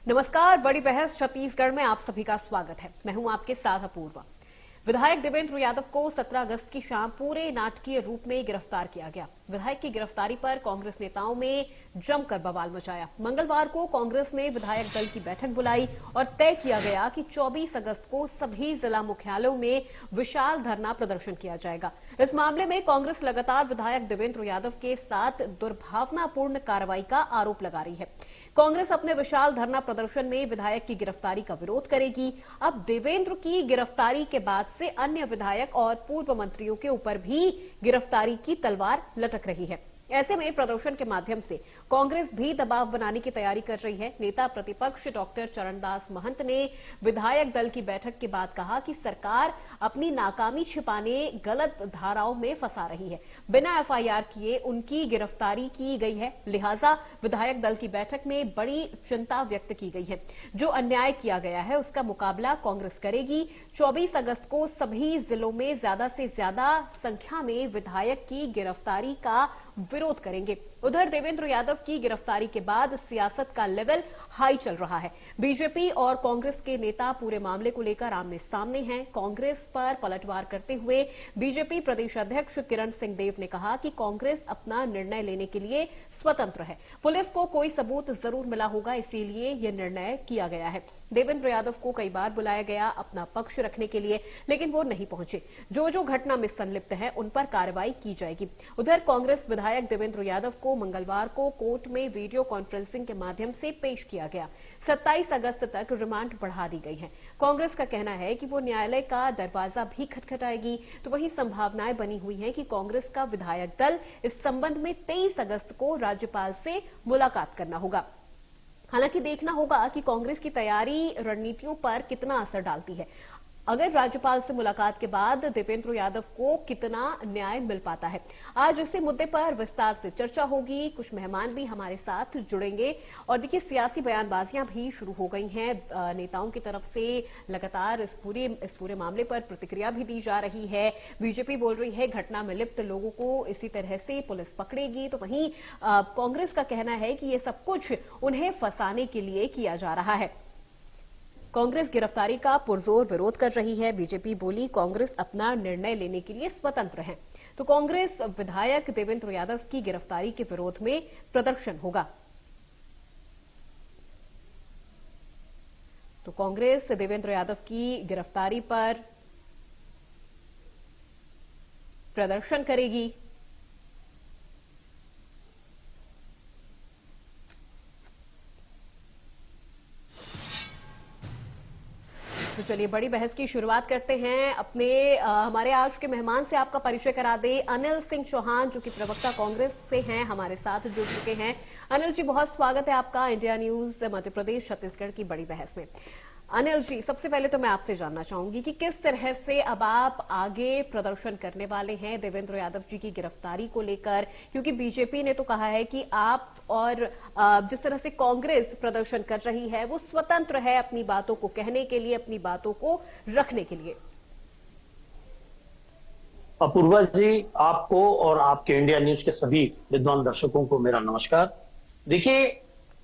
नमस्कार। बड़ी बहस छत्तीसगढ़ में आप सभी का स्वागत है। मैं हूं आपके साथ अपूर्वा। विधायक देवेंद्र यादव को 17 अगस्त की शाम पूरे नाटकीय रूप में गिरफ्तार किया गया। विधायक की गिरफ्तारी पर कांग्रेस नेताओं में जमकर बवाल मचाया। मंगलवार को कांग्रेस ने विधायक दल की बैठक बुलाई और तय किया गया कि 24 अगस्त को सभी जिला मुख्यालयों में विशाल धरना प्रदर्शन किया जाएगा। इस मामले में कांग्रेस लगातार विधायक देवेंद्र यादव के साथ दुर्भावनापूर्ण कार्रवाई का आरोप लगा रही है। कांग्रेस अपने विशाल धरना प्रदर्शन में विधायक की गिरफ्तारी का विरोध करेगी। अब देवेंद्र की गिरफ्तारी के बाद से अन्य विधायक और पूर्व मंत्रियों के ऊपर भी गिरफ्तारी की तलवार लटक रही है। ऐसे में प्रदर्शन के माध्यम से कांग्रेस भी दबाव बनाने की तैयारी कर रही है। नेता प्रतिपक्ष डॉक्टर चरणदास महंत ने विधायक दल की बैठक के बाद कहा कि सरकार अपनी नाकामी छिपाने गलत धाराओं में फंसा रही है। बिना एफआईआर किए उनकी गिरफ्तारी की गई है, लिहाजा विधायक दल की बैठक में बड़ी चिंता व्यक्त की गई है। जो अन्याय किया गया है उसका मुकाबला कांग्रेस करेगी। 24 अगस्त को सभी जिलों में ज्यादा से ज्यादा संख्या में विधायक की गिरफ्तारी का विरोध करेंगे। उधर देवेंद्र यादव की गिरफ्तारी के बाद सियासत का लेवल हाई चल रहा है। बीजेपी और कांग्रेस के नेता पूरे मामले को लेकर आमने सामने हैं। कांग्रेस पर पलटवार करते हुए बीजेपी प्रदेश अध्यक्ष किरण सिंह देव ने कहा कि कांग्रेस अपना निर्णय लेने के लिए स्वतंत्र है। पुलिस को कोई सबूत जरूर मिला होगा, इसीलिए यह निर्णय किया गया है। देवेंद्र यादव को कई बार बुलाया गया अपना पक्ष रखने के लिए, लेकिन वो नहीं पहुंचे। जो घटना में संलिप्त है उन पर कार्रवाई की जाएगी। उधर कांग्रेस विधायक देवेंद्र यादव को मंगलवार को कोर्ट में वीडियो कॉन्फ्रेंसिंग के माध्यम से पेश किया गया। 27 अगस्त तक रिमांड बढ़ा दी गई है। कांग्रेस का कहना है कि वो न्यायालय का दरवाजा भी खटखटाएगी। तो वहीं संभावनाएं बनी हुई हैं कि कांग्रेस का विधायक दल इस संबंध में 23 अगस्त को राज्यपाल से मुलाकात करना होगा। हालांकि देखना होगा कि कांग्रेस की तैयारी रणनीतियों पर कितना असर डालती है। अगर राज्यपाल से मुलाकात के बाद देवेंद्र यादव को कितना न्याय मिल पाता है। आज इसी मुद्दे पर विस्तार से चर्चा होगी। कुछ मेहमान भी हमारे साथ जुड़ेंगे और देखिए सियासी बयानबाजियां भी शुरू हो गई हैं। नेताओं की तरफ से लगातार इस पूरे मामले पर प्रतिक्रिया भी दी जा रही है। बीजेपी बोल रही है घटना में लिप्त लोगों को इसी तरह से पुलिस पकड़ेगी। तो वहीं कांग्रेस का कहना है कि ये सब कुछ उन्हें फंसाने के लिए किया जा रहा है। कांग्रेस गिरफ्तारी का पुरजोर विरोध कर रही है। बीजेपी बोली कांग्रेस अपना निर्णय लेने के लिए स्वतंत्र है। तो कांग्रेस विधायक देवेंद्र यादव की गिरफ्तारी के विरोध में प्रदर्शन होगा। तो कांग्रेस देवेंद्र यादव की गिरफ्तारी पर प्रदर्शन करेगी। तो चलिए बड़ी बहस की शुरुआत करते हैं। हमारे आज के मेहमान से आपका परिचय करा दे। अनिल सिंह चौहान जो कि प्रवक्ता कांग्रेस से हैं, हमारे साथ जुड़ चुके हैं। अनिल जी, बहुत स्वागत है आपका इंडिया न्यूज मध्य प्रदेश छत्तीसगढ़ की बड़ी बहस में। अनिल जी, सबसे पहले तो मैं आपसे जानना चाहूंगी कि किस तरह से अब आप आगे प्रदर्शन करने वाले हैं देवेंद्र यादव जी की गिरफ्तारी को लेकर, क्योंकि बीजेपी ने तो कहा है कि आप और जिस तरह से कांग्रेस प्रदर्शन कर रही है वो स्वतंत्र है अपनी बातों को कहने के लिए, अपनी बातों को रखने के लिए। अपूर्वा जी, आपको और आपके इंडिया न्यूज के सभी विद्वान दर्शकों को मेरा नमस्कार। देखिए,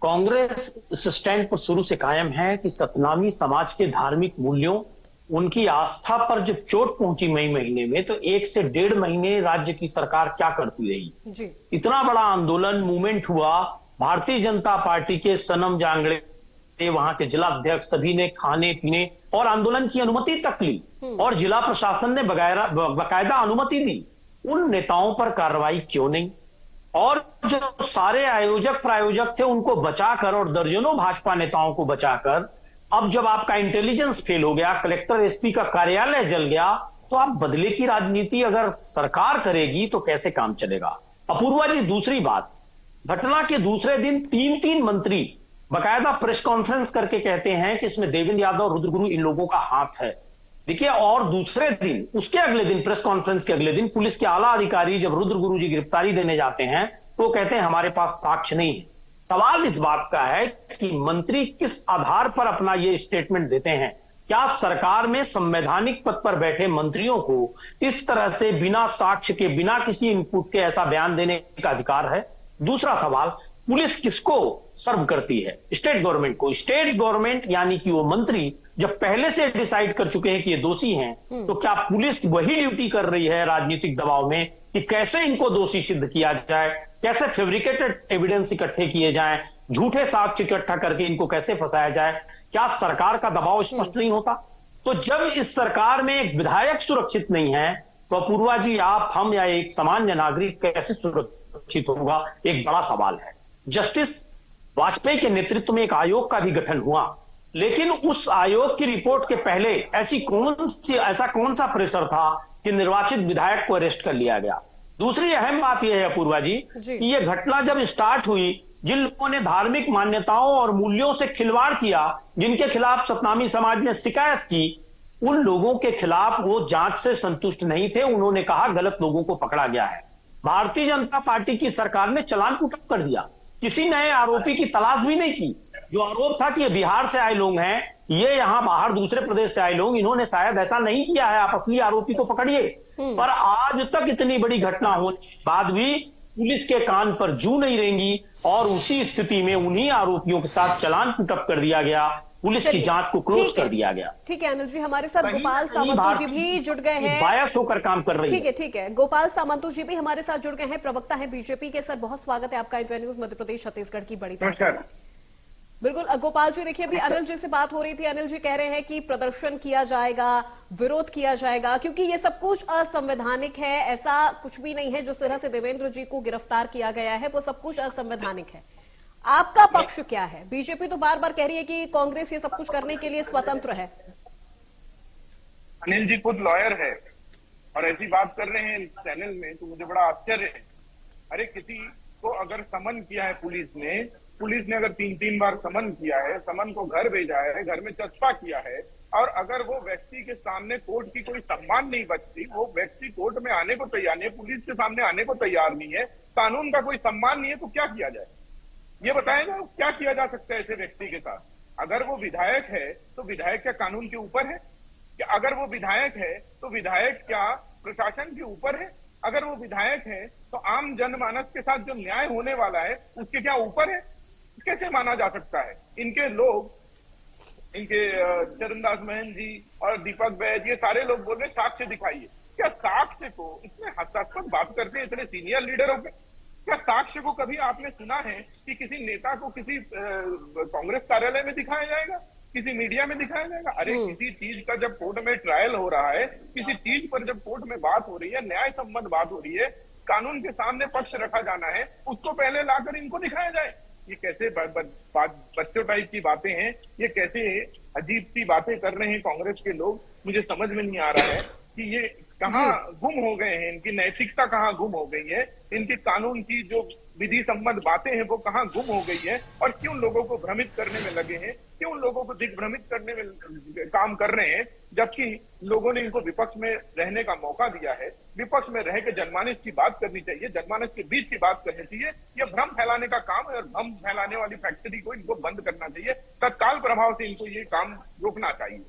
कांग्रेस इस स्टैंड पर शुरू से कायम है कि सतनामी समाज के धार्मिक मूल्यों, उनकी आस्था पर जब चोट पहुंची मई महीने में, तो 1 से 1.5 महीने राज्य की सरकार क्या करती रही जी। इतना बड़ा आंदोलन मूवमेंट हुआ। भारतीय जनता पार्टी के सनम जांगड़े, वहां के जिला अध्यक्ष, सभी ने खाने पीने और आंदोलन की अनुमति तक ली और जिला प्रशासन ने बकायदा अनुमति दी। उन नेताओं पर कार्रवाई क्यों नहीं? और जो सारे आयोजक प्रायोजक थे उनको बचाकर और दर्जनों भाजपा नेताओं को बचाकर, अब जब आपका इंटेलिजेंस फेल हो गया, कलेक्टर एसपी का कार्यालय जल गया, तो आप बदले की राजनीति अगर सरकार करेगी तो कैसे काम चलेगा? अपूर्वा जी, दूसरी बात, घटना के दूसरे दिन 3 मंत्री बकायदा प्रेस कॉन्फ्रेंस करके कहते हैं कि इसमें देवेंद्र यादव और रुद्रगुरु इन लोगों का हाथ है। देखिए, और दूसरे दिन, उसके अगले दिन, प्रेस कॉन्फ्रेंस के अगले दिन, पुलिस के आला अधिकारी जब रुद्रगुरु जी गिरफ्तारी देने जाते हैं तो कहते हैं हमारे पास साक्ष्य नहीं है। सवाल इस बात का है कि मंत्री किस आधार पर अपना ये स्टेटमेंट देते हैं? क्या सरकार में संवैधानिक पद पर बैठे मंत्रियों को इस तरह से बिना साक्ष्य के, बिना किसी इनपुट के ऐसा बयान देने का अधिकार है? दूसरा सवाल, पुलिस किसको सर्व करती है? स्टेट गवर्नमेंट को। स्टेट गवर्नमेंट यानी कि वो मंत्री जब पहले से डिसाइड कर चुके हैं कि ये दोषी हैं, तो क्या पुलिस वही ड्यूटी कर रही है राजनीतिक दबाव में कि कैसे इनको दोषी सिद्ध किया जाए, कैसे फैब्रिकेटेड एविडेंस इकट्ठे किए जाएं, झूठे साक्ष्य इकट्ठा करके इनको कैसे फंसाया जाए? क्या सरकार का दबाव स्पष्ट नहीं होता? तो जब इस सरकार में एक विधायक सुरक्षित नहीं है, तो अपूर्वा जी, आप, हम या एक सामान्य नागरिक कैसे सुरक्षित होगा? एक बड़ा सवाल है। जस्टिस वाजपेयी के नेतृत्व में एक आयोग का भी गठन हुआ, लेकिन उस आयोग की रिपोर्ट के पहले ऐसा कौन सा प्रेशर था कि निर्वाचित विधायक को अरेस्ट कर लिया गया? दूसरी अहम बात यह है अपूर्वा जी कि यह घटना जब स्टार्ट हुई, जिन लोगों ने धार्मिक मान्यताओं और मूल्यों से खिलवाड़ किया, जिनके खिलाफ सतनामी समाज ने शिकायत की, उन लोगों के खिलाफ वो जांच से संतुष्ट नहीं थे। उन्होंने कहा गलत लोगों को पकड़ा गया है। भारतीय जनता पार्टी की सरकार ने चालान पुटअप कर दिया, किसी नए आरोपी की तलाश भी नहीं की। जो आरोप था कि ये बिहार से आए लोग हैं, ये यहां बाहर दूसरे प्रदेश से आए लोग, इन्होंने शायद ऐसा नहीं किया है, आप असली आरोपी को पकड़िए। पर आज तक इतनी बड़ी घटना होने के बाद भी पुलिस के कान पर जू नहीं रेंगी और उसी स्थिति में उन्हीं आरोपियों के साथ चालान पुटअप कर दिया गया, पुलिस की जांच को क्लोज कर दिया गया। ठीक है अनिल जी, हमारे साथ गोपाल सामंतू जी भी जुड़ गए हैं, बायस होकर काम कर रही है। ठीक है, गोपाल सामंतू जी भी हमारे साथ जुड़ गए हैं, प्रवक्ता हैं बीजेपी के। सर, बहुत स्वागत है आपका इंडिया न्यूज मध्य प्रदेश छत्तीसगढ़ की बड़ी तरह। बिल्कुल गोपाल जी, देखिए अभी अनिल जी से बात हो रही थी, अनिल जी कह रहे हैं कि प्रदर्शन किया जाएगा, विरोध किया जाएगा, क्योंकि ये सब कुछ असंवैधानिक है। ऐसा कुछ भी नहीं है। जिस तरह से देवेंद्र जी को गिरफ्तार किया गया है वो सब कुछ असंवैधानिक है। आपका पक्ष क्या है? बीजेपी तो बार बार कह रही है कि कांग्रेस ये सब कुछ करने के लिए स्वतंत्र है। अनिल जी खुद लॉयर है और ऐसी बात कर रहे हैं चैनल में, तो मुझे बड़ा आश्चर्य है। अरे किसी को अगर समन किया है पुलिस ने अगर 3-3 बार समन किया है, समन को घर भेजा है, घर में चस्पा किया है, और अगर वो व्यक्ति के सामने कोर्ट की कोई सम्मान नहीं बचती, वो व्यक्ति कोर्ट में आने को तैयार नहीं है, पुलिस के सामने आने को तैयार नहीं है, कानून का कोई सम्मान नहीं है, तो क्या किया जाए? ये बताएगा क्या किया जा सकता है ऐसे व्यक्ति के साथ? अगर वो विधायक है तो विधायक क्या कानून के ऊपर है? क्या अगर वो विधायक है तो विधायक क्या प्रशासन के ऊपर है? अगर वो विधायक है तो आम जनमानस के साथ जो न्याय होने वाला है उसके क्या ऊपर है? कैसे माना जा सकता है? इनके लोग, इनके चरणदास महन जी और दीपक बैज, ये सारे लोग बोल रहे साक्ष्य दिखाइए। क्या साक्ष्य को इतने हास्यास्पद बात करते हैं इतने सीनियर लीडरों के? क्या साक्ष्य को कभी आपने सुना है कि किसी नेता को किसी कांग्रेस कार्यालय में दिखाया जाएगा, किसी मीडिया में दिखाया जाएगा? अरे किसी चीज का जब कोर्ट में ट्रायल हो रहा है, किसी चीज पर जब कोर्ट में बात हो रही है, न्याय संबंध बात हो रही है, कानून के सामने पक्ष रखा जाना है, उसको पहले लाकर इनको दिखाया जाए। ये कैसे बच्चों टाइप की बातें हैं? ये कैसे अजीब सी बातें कर रहे हैं कांग्रेस के लोग? मुझे समझ में नहीं आ रहा है कि ये कहाँ गुम हो गए हैं, इनकी नैतिकता कहाँ गुम हो गई है, इनकी कानून की जो विधि संबंध बातें हैं वो कहाँ गुम हो गई है, और क्यों लोगों को भ्रमित करने में लगे हैं, क्यों लोगों को दिग्भ्रमित करने में काम कर रहे हैं, जबकि लोगों ने इनको विपक्ष में रहने का मौका दिया है। विपक्ष में रह के जनमानस की बात करनी चाहिए, जनमानस के बीच की बात करनी चाहिए। ये भ्रम फैलाने का काम है और भ्रम फैलाने वाली फैक्ट्री को इनको बंद करना चाहिए, तत्काल प्रभाव से इनको ये काम रोकना चाहिए।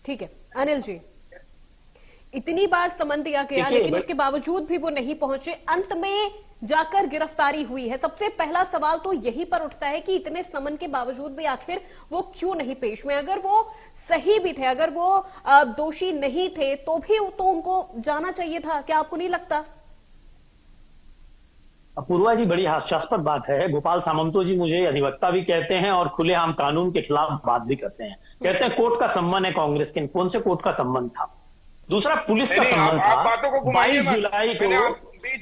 ठीक है अनिल जी, इतनी बार समन दिया गया लेकिन उसके बावजूद भी वो नहीं पहुंचे, अंत में जाकर गिरफ्तारी हुई है। सबसे पहला सवाल तो यही पर उठता है कि इतने समन के बावजूद भी आखिर वो क्यों नहीं पेश में? अगर वो सही भी थे, अगर वो दोषी नहीं थे तो भी तो उनको जाना चाहिए था, क्या आपको नहीं लगता? अपूर्वा जी, बड़ी हास्यास्पद बात है। गोपाल सामंतो जी मुझे अधिवक्ता भी कहते हैं और खुलेआम कानून के खिलाफ बात भी करते हैं। कहते हैं कोर्ट का सम्मान है कांग्रेस के। कौन से कोर्ट का सम्मान था? दूसरा पुलिस का सम्मान था। 22 जुलाई को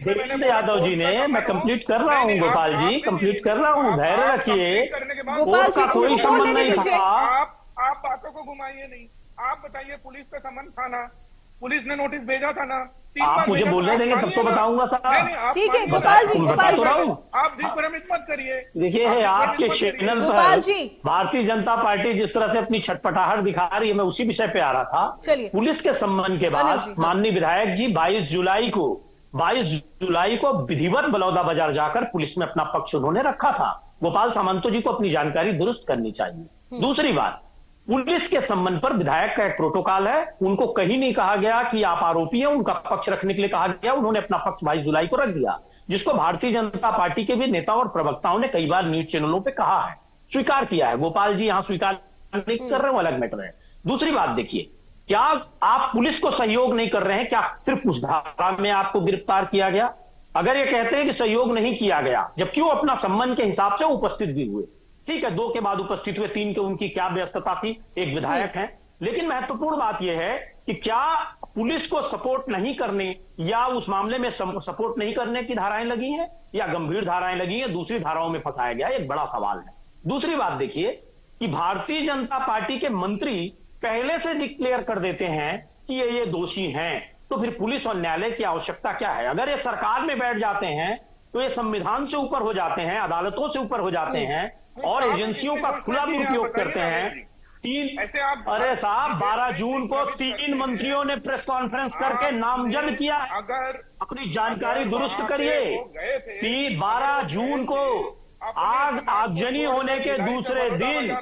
देवेंद्र यादव जी ने, मैं कंप्लीट कर रहा हूँ गोपाल जी, कंप्लीट कर रहा हूँ, धैर्य रखिए। कोर्ट का कोई सम्मान नहीं था। आप बातों को घुमाइए नहीं। आप बताइए, पुलिस का सम्मान था ना? पुलिस ने नोटिस भेजा था ना? आप मुझे बोलने देंगे तब तो बताऊंगा साहब। ठीक है गोपाल जी, आप दिग्भ्रमित मत करिए। देखिए, आपके चैनल पर भारतीय जनता पार्टी जिस तरह से अपनी छटपटाहट दिखा रही है, मैं उसी विषय पे आ रहा था। पुलिस के सम्मान के बाद माननीय विधायक जी 22 जुलाई को विधिवत बलौदा बाजार जाकर पुलिस में अपना पक्ष उन्होंने रखा था। गोपाल सामंतो जी को अपनी जानकारी दुरुस्त करनी चाहिए। दूसरी बात, पुलिस के संबंध पर विधायक का एक प्रोटोकॉल है। उनको कहीं नहीं कहा गया कि आप आरोपी हैं, उनका पक्ष रखने के लिए कहा गया। उन्होंने अपना पक्ष 22 जुलाई को रख दिया। जिसको भारतीय जनता पार्टी के भी नेता और प्रवक्ताओं ने कई बार न्यूज चैनलों पे कहा है, स्वीकार किया है। गोपाल जी यहां स्वीकार नहीं कर रहे, वो अलग मैटर है। दूसरी बात देखिए, क्या आप पुलिस को सहयोग नहीं कर रहे हैं? क्या सिर्फ उस धारा में आपको गिरफ्तार किया गया? अगर ये कहते हैं कि सहयोग नहीं किया गया, जबकि वो अपना सम्मान के हिसाब से उपस्थित भी हुए, ठीक है, 2 के बाद उपस्थित हुए, 3 के उनकी क्या व्यस्तता थी, एक विधायक हैं। लेकिन महत्वपूर्ण बात यह है कि क्या पुलिस को सपोर्ट नहीं करने या उस मामले में सपोर्ट नहीं करने की धाराएं लगी हैं या गंभीर धाराएं लगी हैं, दूसरी धाराओं में फंसाया गया, एक बड़ा सवाल है। दूसरी बात देखिए कि भारतीय जनता पार्टी के मंत्री पहले से डिक्लेयर कर देते हैं कि ये दोषी हैं, तो फिर पुलिस और न्यायालय की आवश्यकता क्या है? अगर ये सरकार में बैठ जाते हैं तो ये संविधान से ऊपर हो जाते हैं, अदालतों से ऊपर हो जाते हैं और एजेंसियों का खुला दुरुपयोग करते हैं। अरे साहब, 12 जून को 3 मंत्रियों ने प्रेस कॉन्फ्रेंस करके नामजद किया। अगर अपनी जानकारी दुरुस्त करिए। 12 जून को आगजनी होने के दूसरे दिन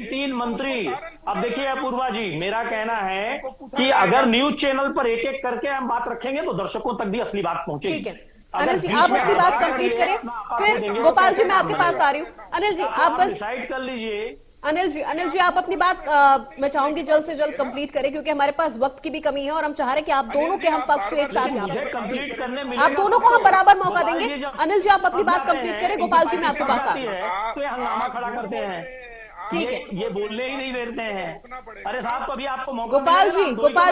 3 मंत्री। अब देखिए अपूर्वा जी, मेरा कहना है कि अगर न्यूज चैनल पर एक एक करके हम बात रखेंगे तो दर्शकों तक भी असली बात पहुंचेगी। ठीक है अनिल जी, आप अपनी बात कंप्लीट करें, फिर गोपाल जी मैं आपके पास आ रही हूँ। अनिल जी आप बस डिसाइड कर लीजिए। अनिल जी आप अपनी बात मैं चाहूंगी जल्द से जल्द कंप्लीट करें, क्योंकि हमारे पास वक्त की भी कमी है और हम चाह रहे हैं कि आप दोनों के हम पक्ष एक साथ यहाँ पर, आप दोनों को हम बराबर मौका देंगे। अनिल जी आप अपनी बात कंप्लीट करें, गोपाल जी मैं आपके पास आ रही हूँ। तो हंगामा खड़ा करते हैं, ठीक है, ये बोलने ही नहीं देते हैं। अरे साहब, तो अभी आपको मौका गोपाल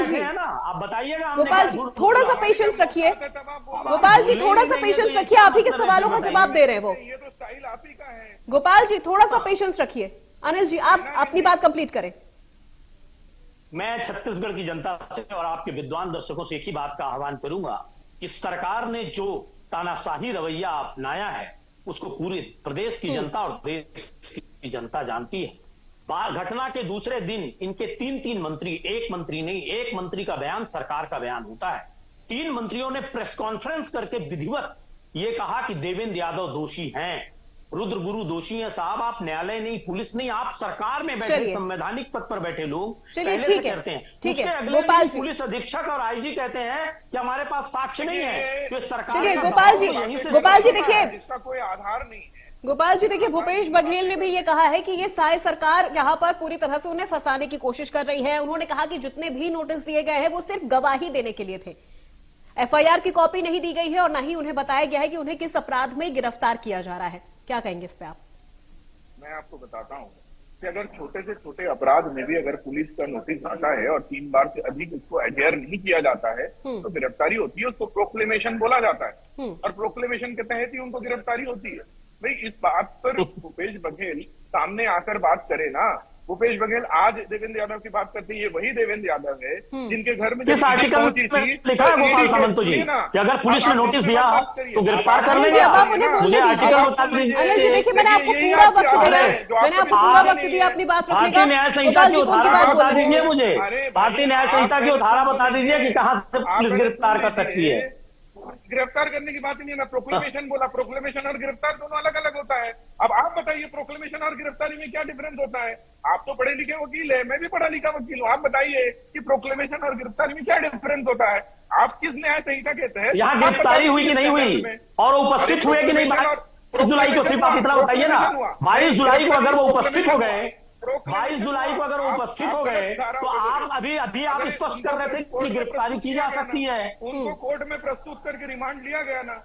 जी है ना, आप बताइएगा। गोपाल जी थोड़ा सा पेशेंस रखिए, गोपाल जी थोड़ा सा पेशेंस रखिए, आप ही के सवालों का जवाब दे रहे हैं वो। गोपाल जी थोड़ा सा पेशेंस रखिए। अनिल जी आप अपनी बात कंप्लीट करें। मैं छत्तीसगढ़ की जनता से और आपके विद्वान दर्शकों से एक ही बात का आह्वान करूंगा कि सरकार ने जो तानाशाही रवैया अपनाया है उसको पूरे प्रदेश की जनता और देश की जनता जानती है। घटना के दूसरे दिन इनके 3 मंत्री, एक मंत्री नहीं, एक मंत्री का बयान सरकार का बयान होता है। 3 मंत्रियों ने प्रेस कॉन्फ्रेंस करके विधिवत ये कहा कि देवेंद्र यादव दोषी हैं, रुद्र गुरु दोषी है। साहब, आप न्यायालय नहीं, पुलिस नहीं, आप सरकार में बैठे संवैधानिक पद पर बैठे लोग पहले से कहते हैं। ठीक है गोपाल जी, पुलिस अधीक्षक और आईजी कहते हैं कि हमारे पास साक्ष्य नहीं है, तो सरकार। चलिए गोपाल जी देखिए, इसका कोई आधार नहीं है। गोपाल जी देखिए, भूपेश बघेल ने भी ये कहा है कि ये साय सरकार यहाँ पर पूरी तरह से उन्हें फंसाने की कोशिश कर रही है। उन्होंने कहा कि जितने भी नोटिस दिए गए हैं वो सिर्फ गवाही देने के लिए थे, एफआईआर की कॉपी नहीं दी गई है और न ही उन्हें बताया गया है कि उन्हें किस अपराध में गिरफ्तार किया जा रहा है। क्या कहेंगे इस पे आप? मैं आपको बताता हूँ कि अगर छोटे से छोटे अपराध में भी अगर पुलिस का नोटिस आता है और 3 बार से अधिक उसको एडहेयर नहीं किया जाता है तो गिरफ्तारी होती है, उसको प्रोक्लेमेशन बोला जाता है और प्रोक्लेमेशन के तहत ही उनको गिरफ्तारी होती है। भाई इस बात पर भूपेश बघेल सामने आकर बात करे ना। भूपेश बघेल आज देवेंद्र यादव की बात करते हैं, ये वही देवेंद्र यादव है जिनके घर में किस आर्टिकल में लिखा है गोपाल सामंत जी कि अगर पुलिस ने नोटिस दिया तो गिरफ्तार कर लेंगे? मुझे आर्टिकल बता दीजिए। अनिल जी देखिए, मैंने आपको पूरा वक्त दिया अपनी बात रखने का। न्याय संहिता की धारा बता दीजिए मुझे, भारतीय न्याय संहिता की धारा बता दीजिए कि कहां से पुलिस गिरफ्तार कर सकती है। गिरफ्तार करने की बात नहीं है, मैं प्रोक्लेमेशन बोला। प्रोक्लेमेशन और गिरफ्तार दोनों अलग अलग होता है। अब आप बताइए प्रोक्लेमेशन और गिरफ्तारी में क्या डिफरेंस होता है? आप तो पढ़े लिखे वकील है, मैं भी पढ़ा लिखा वकील हूँ। आप बताइए कि प्रोक्लेमेशन और गिरफ्तारी में क्या डिफरेंस होता है? आप किस न्याय संहिता के तहत यहाँ गिरफ्तारी हुई कि नहीं हुई और उपस्थित हुए कि नहीं? 22 जुलाई को सिर्फ आप इतना बताइए ना। 22 जुलाई को अगर वो उपस्थित हो गए, 22 जुलाई को अगर वो उपस्थित हो गए तो आप अभी आप स्पष्ट कर रहे थे कि गिरफ्तारी की जा सकती है। उनको कोर्ट में प्रस्तुत करके रिमांड लिया गया ना,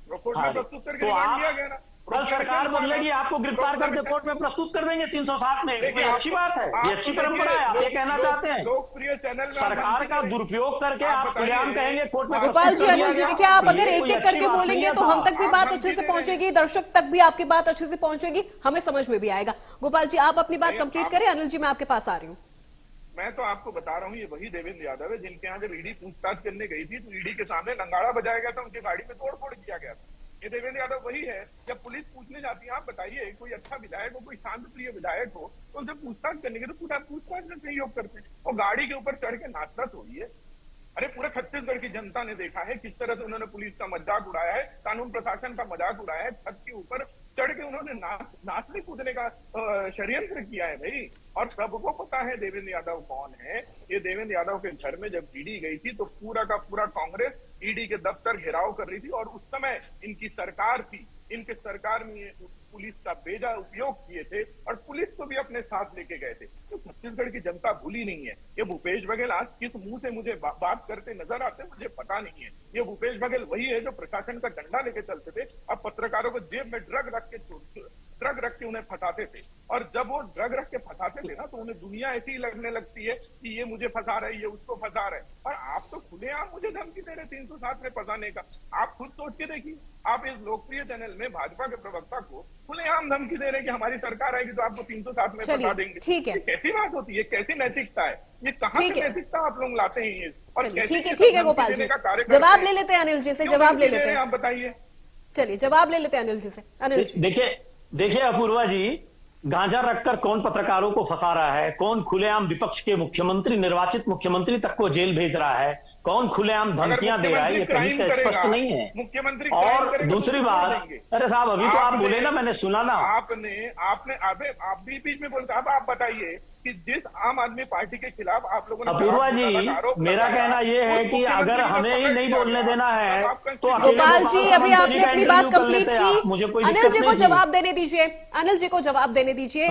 कोर्ट में प्रस्तुत करके रिमांड लिया गया ना। कल सरकार बदलेगी, आपको गिरफ्तार करके कोर्ट में प्रस्तुत कर देंगे 307 में। ये अच्छी बात है, ये अच्छी परंपरा है। आप ये कहना चाहते हैं लोकप्रिय चैनल सरकार का दुरुपयोग करके आप कल्याण कहेंगे कोर्ट में? गोपाल जी, अनिल जी देखिए, आप अगर एक एक करके बोलेंगे तो हम तक भी बात अच्छे से पहुंचेगी, दर्शक तक भी आपकी बात अच्छे से पहुंचेगी, हमें समझ में भी आएगा। गोपाल जी आप अपनी बात कंप्लीट करें। अनिल जी मैं आपके पास आ रही हूँ। मैं तो आपको बता रहा हूँ, ये वही देवेंद्र यादव है जिनके यहाँ जब ईडी पूछताछ करने गई थी तो ईडी के सामने नंगाड़ा बजाया गया था, उनकी गाड़ी में तोड़फोड़ किया गया था। ये देवेंद्र यादव वही है। जब पुलिस पूछने जाती है, आप बताइए कोई अच्छा विधायक हो, कोई शांत प्रिय विधायक हो, तो उनसे पूछताछ करने के तो पूछताछ में सहयोग करते हैं। और गाड़ी के ऊपर चढ़ के नाचना थोड़ी है। अरे पूरे छत्तीसगढ़ की जनता ने देखा है किस तरह से उन्होंने पुलिस का मजाक उड़ाया है, कानून प्रशासन का मजाक उड़ाया है। छत के ऊपर चढ़ के उन्होंने नाचने कूदने का षड्यंत्र किया है भाई। और सबको पता है देवेंद्र यादव कौन है। ये देवेंद्र यादव के घर में जब ईडी गई थी तो पूरा का पूरा कांग्रेस ईडी के दफ्तर घेराव कर रही थी और उस समय इनकी सरकार थी, इनके सरकार में पुलिस का बेजा उपयोग किए थे और पुलिस को भी अपने साथ लेके गए थे। तो छत्तीसगढ़ की जनता भूली नहीं है। ये भूपेश बघेल आज किस मुंह से मुझे बात करते नजर आते मुझे पता नहीं है। ये भूपेश बघेल वही है जो प्रशासन का डंडा लेके चलते थे, अब पत्रकारों को जेब में ड्रग रख के उन्हें फंसाते थे। और जब वो ड्रग रख के फंसाते थे ना, तो उन्हें दुनिया ऐसी ही लगने लगती है कि ये मुझे फंसा रहा है, ये उसको फंसा रहा है। और आप तो खुलेआम मुझे धमकी दे रहे 307 में फंसाने का। आप खुद सोच के देखिए, आप इस लोकप्रिय चैनल में भाजपा के प्रवक्ता को खुलेआम धमकी दे रहे हैं कि हमारी सरकार आएगी तो आपको 307 में फंसा देंगे। ठीक है, ये कैसी बात होती है? कैसी नैतिकता है? ये कहाँ से नैतिकता आप लोग लाते हैं? ये और ठीक है गोपाल जी, जवाब ले लेते हैं अनिल जी से, जवाब ले लेते हैं। आप बताइए। चलिए जवाब ले लेते हैं अनिल जी से। अनिल जी देखिए अपूर्वा जी, गांजा रखकर कौन पत्रकारों को फंसा रहा है, कौन खुलेआम विपक्ष के मुख्यमंत्री, निर्वाचित मुख्यमंत्री तक को जेल भेज रहा है, कौन खुलेआम धमकियां दे रहा है, ये कहीं से स्पष्ट नहीं है। मुख्यमंत्री और दूसरी बात, अरे साहब अभी तो आप बोले ना, मैंने सुना ना। आपने आप भी बीच में बोलते, अब आप बताइए कि जिस आम आदमी पार्टी के खिलाफ आप लोगों ने अपूर्वा जी, मेरा कहना यह है कि अगर हमें ही नहीं बोलने देना है तो गोपाल जी अभी आपने अपनी बात कंप्लीट की, अनिल जी को जवाब देने दीजिए, अनिल जी को जवाब देने दीजिए।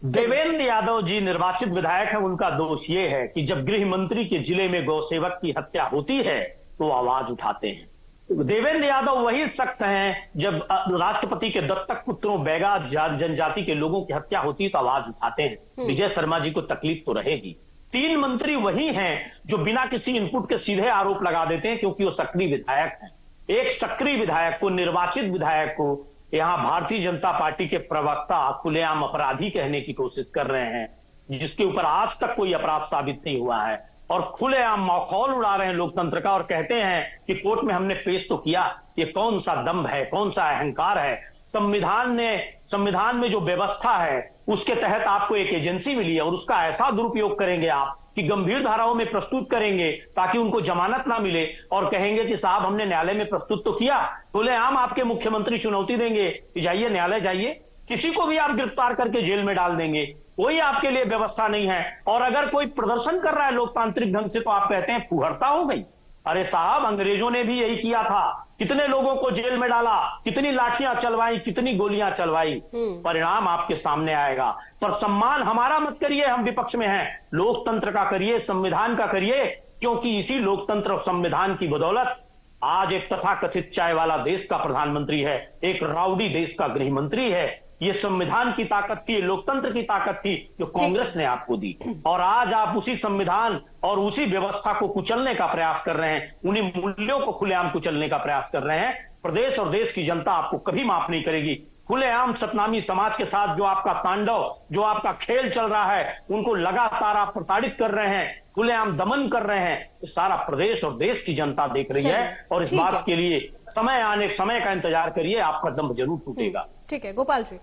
देवेंद्र यादव जी निर्वाचित विधायक हैं, उनका दोष ये है कि जब गृह मंत्री के जिले में गौसेवक की हत्या होती है तो आवाज उठाते हैं। देवेंद्र यादव वही शख्स हैं जब राष्ट्रपति के दत्तक पुत्रों बैगा जनजाति के लोगों की हत्या होती है तो आवाज उठाते हैं। विजय शर्मा जी को तकलीफ तो रहेगी। 3 मंत्री वही हैं जो बिना किसी इनपुट के सीधे आरोप लगा देते हैं क्योंकि वो सक्रिय विधायक हैं। एक सक्रिय विधायक को, निर्वाचित विधायक को यहां भारतीय जनता पार्टी के प्रवक्ता खुलेआम अपराधी कहने की कोशिश कर रहे हैं, जिसके ऊपर आज तक कोई अपराध साबित नहीं हुआ है, और खुलेआम मखौल उड़ा रहे हैं लोकतंत्र का और कहते हैं कि कोर्ट में हमने पेश तो किया। ये कौन सा दम्भ है, कौन सा अहंकार है? संविधान में जो व्यवस्था है उसके तहत आपको एक एजेंसी मिली है और उसका ऐसा दुरुपयोग करेंगे आप कि गंभीर धाराओं में प्रस्तुत करेंगे ताकि उनको जमानत ना मिले और कहेंगे कि साहब हमने न्यायालय में प्रस्तुत तो किया। खुलेआम आपके मुख्यमंत्री चुनौती देंगे कि जाइए न्यायालय जाइए, किसी को भी आप गिरफ्तार करके जेल में डाल देंगे। कोई आपके लिए व्यवस्था नहीं है। और अगर कोई प्रदर्शन कर रहा है लोकतांत्रिक ढंग से तो आप कहते हैं फुहरता हो गई। अरे साहब, अंग्रेजों ने भी यही किया था, कितने लोगों को जेल में डाला, कितनी लाठियां चलवाई, कितनी गोलियां चलवाई। परिणाम आपके सामने आएगा। पर सम्मान हमारा मत करिए, हम विपक्ष में हैं, लोकतंत्र का करिए, संविधान का करिए, क्योंकि इसी लोकतंत्र और संविधान की बदौलत आज एक तथाकथित चाय वाला देश का प्रधानमंत्री है, एक राउडी देश का गृह मंत्री है। ये संविधान की ताकत थी, लोकतंत्र की ताकत थी जो कांग्रेस ने आपको दी, और आज आप उसी संविधान और उसी व्यवस्था को कुचलने का प्रयास कर रहे हैं, उन्हीं मूल्यों को खुलेआम कुचलने का प्रयास कर रहे हैं। प्रदेश और देश की जनता आपको कभी माफ नहीं करेगी। खुलेआम सतनामी समाज के साथ जो आपका तांडव, जो आपका खेल चल रहा है, उनको लगातार आप प्रताड़ित कर रहे हैं, खुलेआम दमन कर रहे हैं, ये सारा प्रदेश और देश की जनता देख रही है। और इस बात के लिए समय का इंतजार करिए, आपका दम जरूर टूटेगा। ठीक है गोपाल जी।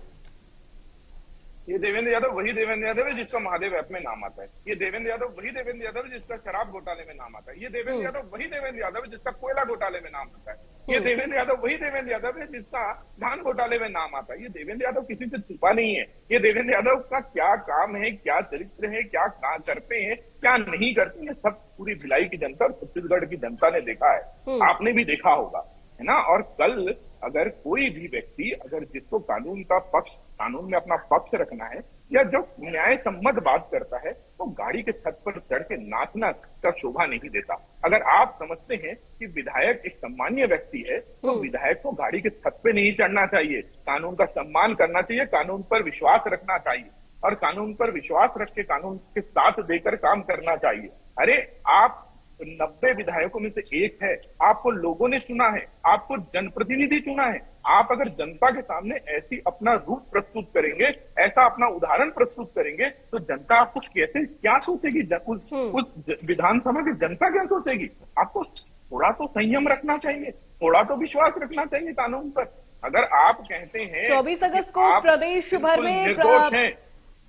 ये देवेंद्र यादव वही देवेंद्र यादव है जिसका महादेव ऐप में नाम आता है। ये देवेंद्र यादव वही देवेंद्र यादव है जिसका शराब घोटाले में नाम आता है। ये देवेंद्र यादव वही देवेंद्र यादव है जिसका कोयला घोटाले में नाम आता है। ये देवेंद्र यादव वही देवेंद्र यादव है जिसका धान घोटाले में नाम आता है। ये देवेंद्र यादव किसी से छुपा नहीं है। ये देवेंद्र यादव का क्या काम है, क्या चरित्र है, क्या करते हैं, क्या नहीं करते हैं, सब पूरी भिलाई की जनता और छत्तीसगढ़ की जनता ने देखा है, आपने भी देखा होगा, है ना। और कल अगर कोई भी व्यक्ति, अगर जिसको कानून में अपना पक्ष रखना है या जो न्याय सम्मत बात करता है, तो गाड़ी के छत पर चढ़ के नाचना का शोभा नहीं देता। अगर आप समझते हैं कि विधायक एक सम्मानीय व्यक्ति है तो विधायक को गाड़ी के छत पे नहीं चढ़ना चाहिए, कानून का सम्मान करना चाहिए, कानून पर विश्वास रखना चाहिए और कानून पर विश्वास रख के कानून के साथ देकर काम करना चाहिए। अरे आप 90 विधायकों में से एक है, आपको लोगों ने चुना है, आपको जनप्रतिनिधि चुना है। आप अगर जनता के सामने ऐसी अपना रूप प्रस्तुत करेंगे, ऐसा अपना उदाहरण प्रस्तुत करेंगे, तो जनता आपको क्या सोचेगी, उस विधानसभा की जनता क्या सोचेगी? आपको थोड़ा तो संयम रखना चाहिए, थोड़ा तो विश्वास रखना चाहिए कानून पर। अगर आप कहते हैं 24 अगस्त को प्रदेश भर में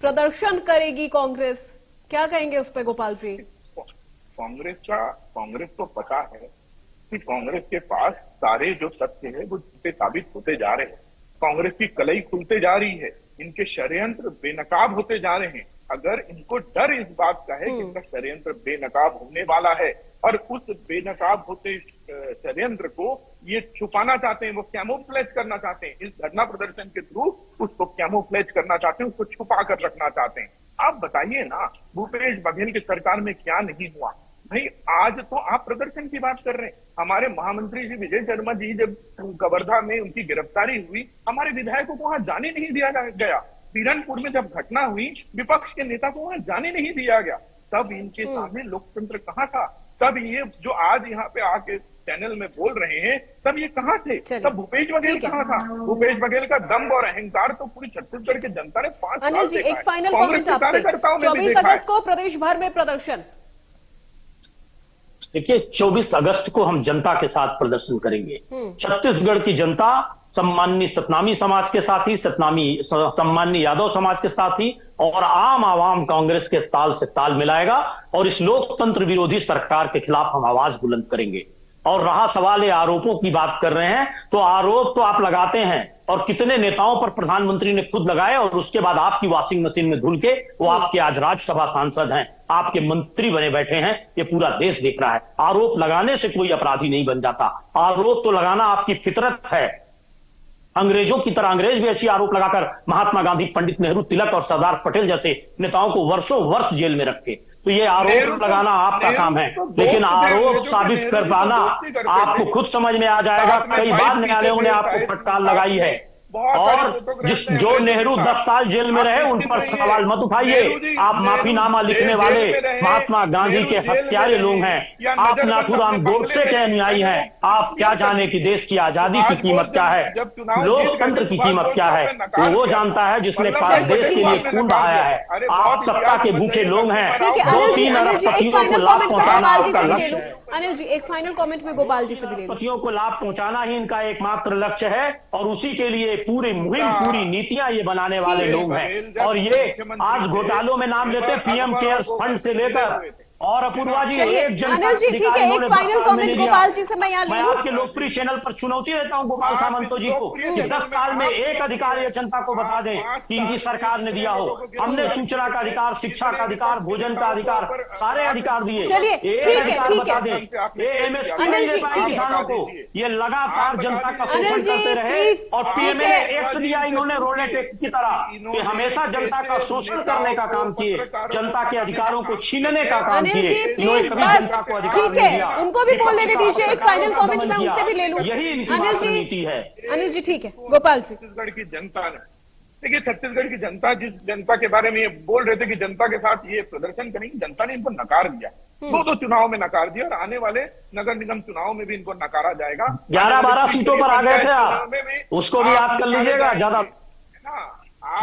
प्रदर्शन करेगी कांग्रेस, क्या कहेंगे उस पर गोपाल जी? कांग्रेस को पता है कि कांग्रेस के पास सारे जो तथ्य है वो झूठे साबित होते जा रहे हैं। कांग्रेस की कलई खुलते जा रही है, इनके षड्यंत्र बेनकाब होते जा रहे हैं। अगर इनको डर इस बात का है कि इनका षड्यंत्र बेनकाब होने वाला है और उस बेनकाब होते षड्यंत्र को ये छुपाना चाहते हैं, वो कैमोफ्लेज करना चाहते हैं, इस धरना प्रदर्शन के थ्रू उसको कैमोफ्लेज करना चाहते हैं, उसको छुपा कर रखना चाहते हैं। आप बताइए ना, भूपेश बघेल की सरकार में क्या नहीं हुआ भाई? आज तो आप प्रदर्शन की बात कर रहे हैं। हमारे महामंत्री जी विजय शर्मा जी जब कवर्धा में उनकी गिरफ्तारी हुई, हमारे विधायकों को वहां जाने नहीं दिया गया। पीरनपुर में जब घटना हुई, विपक्ष के नेता को वहां जाने नहीं दिया गया। तब इनके सामने लोकतंत्र कहाँ था? तब ये जो आज यहाँ पे आके चैनल में बोल रहे हैं, तब ये कहाँ थे? तब भूपेश बघेल कहाँ था? भूपेश बघेल का दम्भ और अहंकार तो पूरी छत्तीसगढ़ की जनता ने 5 साल अनिल जी, देखा एक है। फाइनल कांग्रेस कमेंट के आपसे। कार्यकर्ताओं में भी 24 देखा है। अगस्त को प्रदेश भर में प्रदर्शन। देखिए, 24 अगस्त को हम जनता के साथ प्रदर्शन करेंगे। छत्तीसगढ़ की जनता सम्माननीय सतनामी समाज के साथ ही, सम्माननीय यादव समाज के साथ ही और आम आवाम कांग्रेस के ताल से ताल मिलाएगा और इस लोकतंत्र विरोधी सरकार के खिलाफ हम आवाज बुलंद करेंगे। और रहा सवाल ये आरोपों की बात कर रहे हैं, तो आरोप तो आप लगाते हैं और कितने नेताओं पर प्रधानमंत्री ने खुद लगाए और उसके बाद आपकी वॉशिंग मशीन में धुल के वो आपके आज राज्यसभा सांसद हैं, आपके मंत्री बने बैठे हैं। ये पूरा देश देख रहा है। आरोप लगाने से कोई अपराधी नहीं बन जाता। आरोप तो लगाना आपकी फितरत है। अंग्रेजों की तरह अंग्रेज भी ऐसी आरोप लगाकर महात्मा गांधी, पंडित नेहरू, तिलक और सरदार पटेल जैसे नेताओं को वर्षों वर्ष जेल में रखे। तो ये आरोप लगाना आपका काम है, लेकिन आरोप साबित कर पाना आपको खुद समझ में आ जाएगा। कई बार न्यायालयों ने आपको फटकार लगाई है और जो नेहरू 10 साल जेल में रहे उन पर सवाल मत उठाइए। आप माफीनामा लिखने वाले महात्मा गांधी के हत्यारे लोग हैं। आप नाथूराम गोडसे के अनुयायी हैं। आप क्या जाने कि देश की आजादी की कीमत क्या है, लोकतंत्र की कीमत क्या है, तो वो जानता है जिसने देश के लिए खून बहाया है। आप सत्ता के भूखे लोग हैं। 2-3 अरबपतियों को लाभ पहुंचाना आपका लक्ष्य है। अनिल जी, एक फाइनल कमेंट में गोपाल जी से भी ले लूं। पतियों को लाभ पहुंचाना ही इनका एकमात्र लक्ष्य है और उसी के लिए पूरी मुहिम, पूरी नीतियां ये बनाने वाले लोग हैं। और ये आज घोटालों में नाम लेते पीएम केयर्स फंड से लेकर और अपूर्वा जी एक जनता अनिल जी, ठीक है, एक फाइनल कमेंट गोपाल जी से मैं यहाँ ले लूं। आपके लोकप्रिय चैनल पर चुनौती देता हूं गोपाल सामंतो जी को कि 10 साल में एक अधिकार ये जनता को बता दें कि इनकी सरकार ने दिया हो। हमने सूचना का अधिकार, शिक्षा का अधिकार, भोजन का अधिकार, सारे अधिकार दिए। चलिए, ठीक है, ठीक है। अनिल जी, किसानों को ये लगातार जनता का शोषण करते रहे और पीएमए ने एक्ट दिया इन्होंने रोलेट एक्ट की तरह कि हमेशा जनता का शोषण करने का काम किए, जनता के अधिकारों को छीनने का काम। अनिल जी प्लीज, बस ठीक है, उनको भी बोल लेने दीजिए। एक फाइनल कमेंट में उनसे भी ले लूं। अनिल जी ठीक है। गोपाल जी, छत्तीसगढ़ की जनता ने, देखिए छत्तीसगढ़ की जनता, जिस जनता के बारे में ये बोल रहे थे कि जनता के साथ ये प्रदर्शन करेंगे, जनता ने इनको नकार दिया। 2 चुनाव में नकार दिया और आने वाले नगर निगम चुनाव में भी इनको नकारा जाएगा। 11-12 सीटों पर आ गए थे आप, उसको भी याद कर लीजिएगा। ज्यादा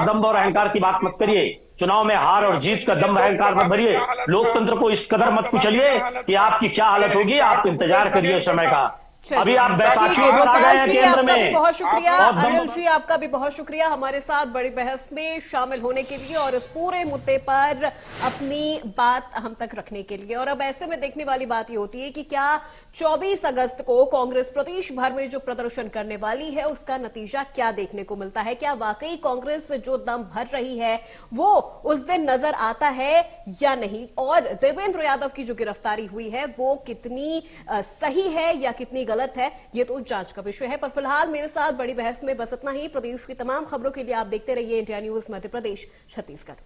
दम्भ और अहंकार की बात मत करिए। चुनाव में हार और जीत का दम्भ अहंकार मत भरिए। लोकतंत्र को इस कदर मत कुचलिए कि आपकी क्या हालत होगी। आप इंतजार करिए समय का। अभी आप बैसाखियों पर आ गए हैं केंद्र में। बहुत शुक्रिया अनिल जी, आपका भी बहुत शुक्रिया हमारे साथ बड़ी बहस में शामिल होने के लिए और इस पूरे मुद्दे पर अपनी बात हम तक रखने के लिए। और अब ऐसे में देखने वाली बात ये होती है कि क्या 24 अगस्त को कांग्रेस प्रदेश भर में जो प्रदर्शन करने वाली है उसका नतीजा क्या देखने को मिलता है। क्या वाकई कांग्रेस जो दम भर रही है वो उस दिन नजर आता है या नहीं, और देवेंद्र यादव की जो गिरफ्तारी हुई है वो कितनी सही है या कितनी गलत है, ये तो जांच का विषय है। पर फिलहाल मेरे साथ बड़ी बहस में बस इतना ही। प्रदेश की तमाम खबरों के लिए आप देखते रहिए इंडिया न्यूज मध्य प्रदेश छत्तीसगढ़।